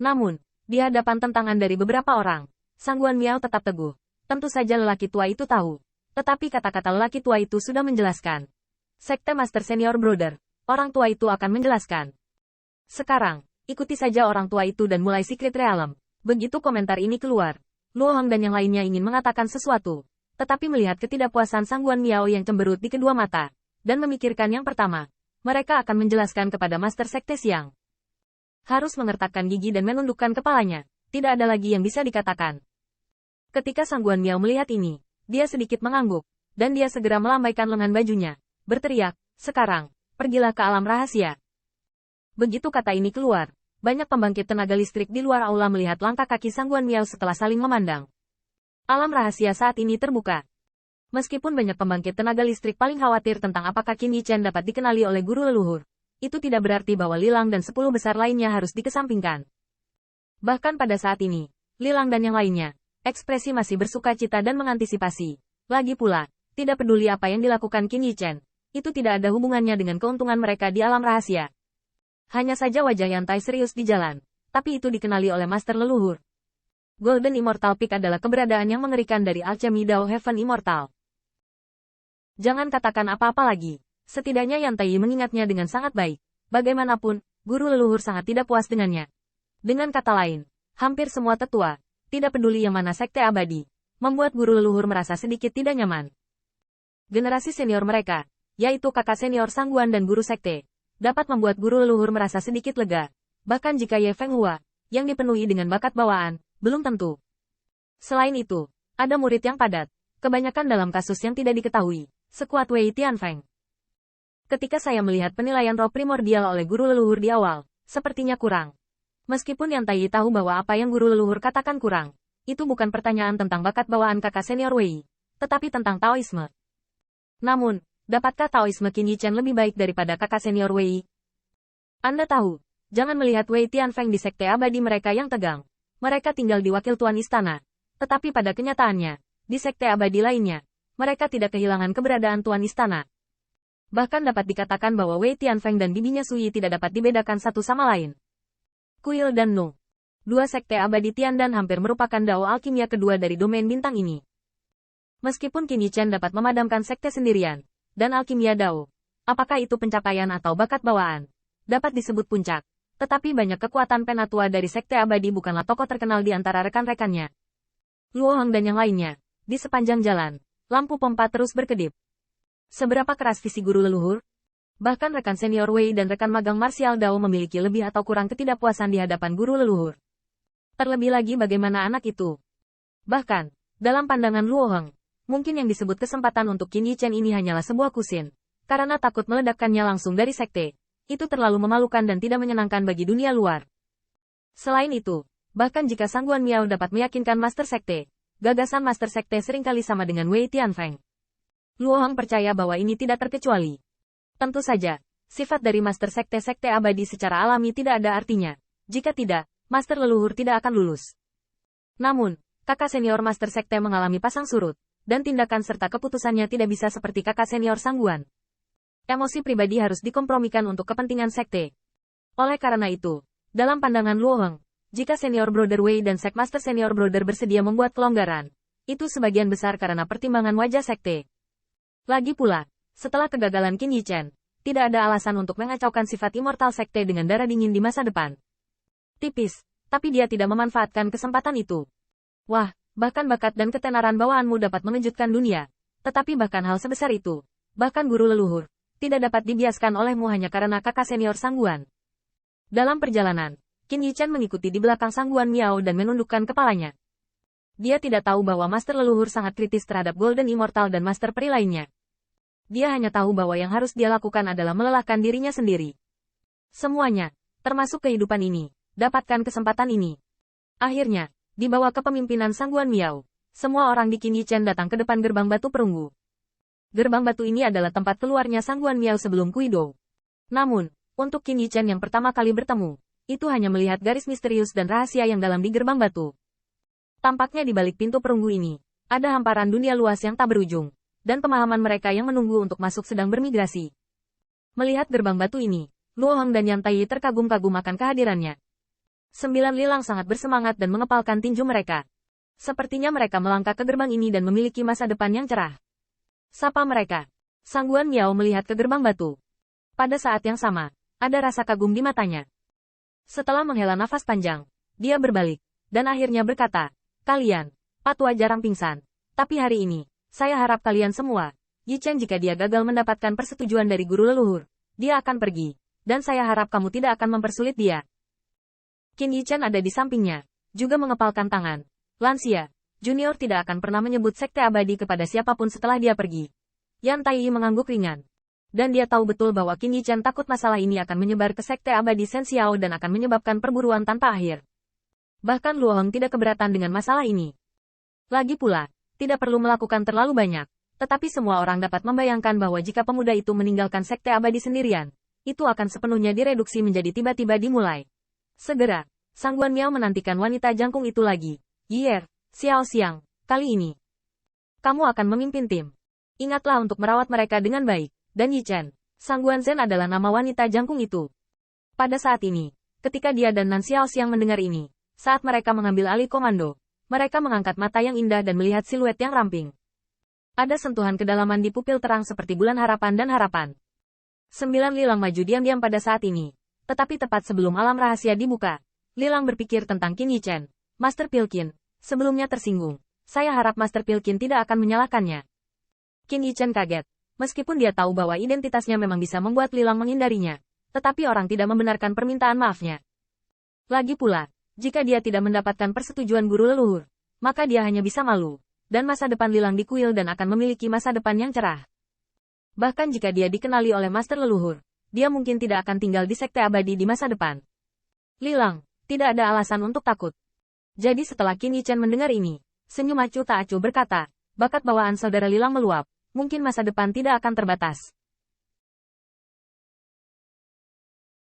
Namun, di hadapan tentangan dari beberapa orang, Sang Guan Miao tetap teguh. Tentu saja lelaki tua itu tahu. Tetapi kata-kata lelaki tua itu sudah menjelaskan. Sekte Master Senior Brother, orang tua itu akan menjelaskan. Sekarang, ikuti saja orang tua itu dan mulai Secret Realm. Begitu komentar ini keluar, Luo Hong dan yang lainnya ingin mengatakan sesuatu. Tetapi melihat ketidakpuasan Sang Guan Miao yang cemberut di kedua mata, dan memikirkan yang pertama, mereka akan menjelaskan kepada Master Sekte Siang. Harus mengertakkan gigi dan menundukkan kepalanya, tidak ada lagi yang bisa dikatakan. Ketika Sang Guan Miao melihat ini, dia sedikit mengangguk, dan dia segera melambaikan lengan bajunya, berteriak, sekarang, pergilah ke alam rahasia. Begitu kata ini keluar, banyak pembangkit tenaga listrik di luar aula melihat langkah kaki Sang Guan Miao setelah saling memandang. Alam rahasia saat ini terbuka. Meskipun banyak pembangkit tenaga listrik paling khawatir tentang apakah Qin Yichen dapat dikenali oleh guru leluhur, itu tidak berarti bahwa Lilang dan 10 besar lainnya harus dikesampingkan. Bahkan pada saat ini, Lilang dan yang lainnya, ekspresi masih bersuka cita dan mengantisipasi. Lagi pula, tidak peduli apa yang dilakukan Qin Yichen, itu tidak ada hubungannya dengan keuntungan mereka di alam rahasia. Hanya saja wajah Yantai serius di jalan, tapi itu dikenali oleh Master Leluhur. Golden Immortal Peak adalah keberadaan yang mengerikan dari alchemy Dao Heaven Immortal. Jangan katakan apa-apa lagi, setidaknya Yantai mengingatnya dengan sangat baik. Bagaimanapun, guru leluhur sangat tidak puas dengannya. Dengan kata lain, hampir semua tetua, tidak peduli yang mana sekte abadi, membuat guru leluhur merasa sedikit tidak nyaman. Generasi senior mereka, yaitu kakak senior Sangguan dan guru sekte, dapat membuat guru leluhur merasa sedikit lega. Bahkan jika Ye Feng Hua, yang dipenuhi dengan bakat bawaan, belum tentu. Selain itu, ada murid yang padat, kebanyakan dalam kasus yang tidak diketahui, sekuat Wei Tianfeng. Ketika saya melihat penilaian roh primordial oleh guru leluhur di awal, sepertinya kurang. Meskipun Yan Tai tahu bahwa apa yang guru leluhur katakan kurang, itu bukan pertanyaan tentang bakat bawaan kakak senior Wei, tetapi tentang Taoisme. Namun, dapatkah Taoisme Qin Yichen lebih baik daripada kakak senior Wei? Anda tahu, jangan melihat Wei Tianfeng di sekte abadi mereka yang tegang. Mereka tinggal di wakil tuan istana. Tetapi pada kenyataannya, di sekte abadi lainnya, mereka tidak kehilangan keberadaan tuan istana. Bahkan dapat dikatakan bahwa Wei Tianfeng dan bibinya Sui tidak dapat dibedakan satu sama lain. Kuil dan Nu, dua sekte abadi Tiandan hampir merupakan dao alkimia kedua dari domain bintang ini. Meskipun Qin Yichen dapat memadamkan sekte sendirian, dan alkimia dao, apakah itu pencapaian atau bakat bawaan, dapat disebut puncak. Tetapi banyak kekuatan penatua dari sekte abadi bukanlah tokoh terkenal di antara rekan-rekannya. Luo Hong dan yang lainnya, di sepanjang jalan, lampu pompa terus berkedip. Seberapa keras visi guru leluhur? Bahkan rekan senior Wei dan rekan magang martial Dao memiliki lebih atau kurang ketidakpuasan di hadapan guru leluhur. Terlebih lagi bagaimana anak itu? Bahkan, dalam pandangan Luo Hong, mungkin yang disebut kesempatan untuk Qin Yichen ini hanyalah sebuah kusin, karena takut meledakkannya langsung dari sekte. Itu terlalu memalukan dan tidak menyenangkan bagi dunia luar. Selain itu, bahkan jika Sang Guan Miao dapat meyakinkan Master Sekte, gagasan Master Sekte seringkali sama dengan Wei Tianfeng. Luo Hong percaya bahwa ini tidak terkecuali. Tentu saja, sifat dari Master Sekte abadi secara alami tidak ada artinya. Jika tidak, Master Leluhur tidak akan lulus. Namun, kakak senior Master Sekte mengalami pasang surut, dan tindakan serta keputusannya tidak bisa seperti kakak senior Sangguan. Emosi pribadi harus dikompromikan untuk kepentingan sekte. Oleh karena itu, dalam pandangan Luo Hong, jika senior brother Wei dan sek master senior brother bersedia membuat kelonggaran, itu sebagian besar karena pertimbangan wajah sekte. Lagi pula, setelah kegagalan Qin Yichen, tidak ada alasan untuk mengacaukan sifat immortal sekte dengan darah dingin di masa depan. Tipis, tapi dia tidak memanfaatkan kesempatan itu. Wah, bahkan bakat dan ketenaran bawaanmu dapat mengejutkan dunia. Tetapi bahkan hal sebesar itu, bahkan guru leluhur, tidak dapat dibiaskan olehmu hanya karena kakak senior Sangguan. Dalam perjalanan, Qin Yichen mengikuti di belakang Sangguan Miao dan menundukkan kepalanya. Dia tidak tahu bahwa Master Leluhur sangat kritis terhadap Golden Immortal dan Master Peri lainnya. Dia hanya tahu bahwa yang harus dia lakukan adalah melelahkan dirinya sendiri. Semuanya, termasuk kehidupan ini, dapatkan kesempatan ini. Akhirnya, di bawah kepemimpinan Sangguan Miao, semua orang di Qin Yichen datang ke depan gerbang batu perunggu. Gerbang batu ini adalah tempat keluarnya Sangguan Miao sebelum Kuidou. Namun, untuk Qin Yichen yang pertama kali bertemu, itu hanya melihat garis misterius dan rahasia yang dalam di gerbang batu. Tampaknya di balik pintu perunggu ini, ada hamparan dunia luas yang tak berujung, dan pemahaman mereka yang menunggu untuk masuk sedang bermigrasi. Melihat gerbang batu ini, Luo Hong dan Yan Tai terkagum-kagum akan kehadirannya. 9 Lilang sangat bersemangat dan mengepalkan tinju mereka. Sepertinya mereka melangkah ke gerbang ini dan memiliki masa depan yang cerah. Sapa mereka. Sang Guan Miao melihat ke gerbang batu. Pada saat yang sama, ada rasa kagum di matanya. Setelah menghela nafas panjang, dia berbalik, dan akhirnya berkata, kalian, Patwa jarang pingsan. Tapi hari ini, saya harap kalian semua, Yi Chen jika dia gagal mendapatkan persetujuan dari guru leluhur, dia akan pergi, dan saya harap kamu tidak akan mempersulit dia. Qin Yi Chen ada di sampingnya, juga mengepalkan tangan. Lansia, junior tidak akan pernah menyebut sekte abadi kepada siapapun setelah dia pergi. Yan Taiyi mengangguk ringan. Dan dia tahu betul bahwa Qin Yi Chen takut masalah ini akan menyebar ke sekte abadi Shen Xiao dan akan menyebabkan perburuan tanpa akhir. Bahkan Luo Hong tidak keberatan dengan masalah ini. Lagi pula, tidak perlu melakukan terlalu banyak, tetapi semua orang dapat membayangkan bahwa jika pemuda itu meninggalkan sekte abadi sendirian, itu akan sepenuhnya direduksi menjadi tiba-tiba dimulai. Segera, Sang Guan Miao menantikan wanita jangkung itu lagi. Yier, Xiao Xiang, kali ini kamu akan memimpin tim. Ingatlah untuk merawat mereka dengan baik. Dan Yi Chen, Sang Guan Zhen adalah nama wanita jangkung itu. Pada saat ini, ketika dia dan Nan Xiao Xiang mendengar ini, saat mereka mengambil alih komando, mereka mengangkat mata yang indah dan melihat siluet yang ramping. Ada sentuhan kedalaman di pupil terang seperti bulan harapan dan harapan. 9 Lilang maju diam-diam pada saat ini. Tetapi tepat sebelum alam rahasia dibuka, Lilang berpikir tentang Qin Yi Chen. Master Pilkin, sebelumnya tersinggung. Saya harap Master Pilkin tidak akan menyalahkannya. Qin Yi Chen kaget. Meskipun dia tahu bahwa identitasnya memang bisa membuat Lilang menghindarinya, tetapi orang tidak membenarkan permintaan maafnya. Lagi pula, jika dia tidak mendapatkan persetujuan guru leluhur, maka dia hanya bisa malu, dan masa depan Lilang dikuil dan akan memiliki masa depan yang cerah. Bahkan jika dia dikenali oleh master leluhur, dia mungkin tidak akan tinggal di sekte abadi di masa depan. Lilang, tidak ada alasan untuk takut. Jadi setelah Qin Yi Chen mendengar ini, senyum acuh tak acuh berkata, bakat bawaan saudara Lilang meluap, mungkin masa depan tidak akan terbatas.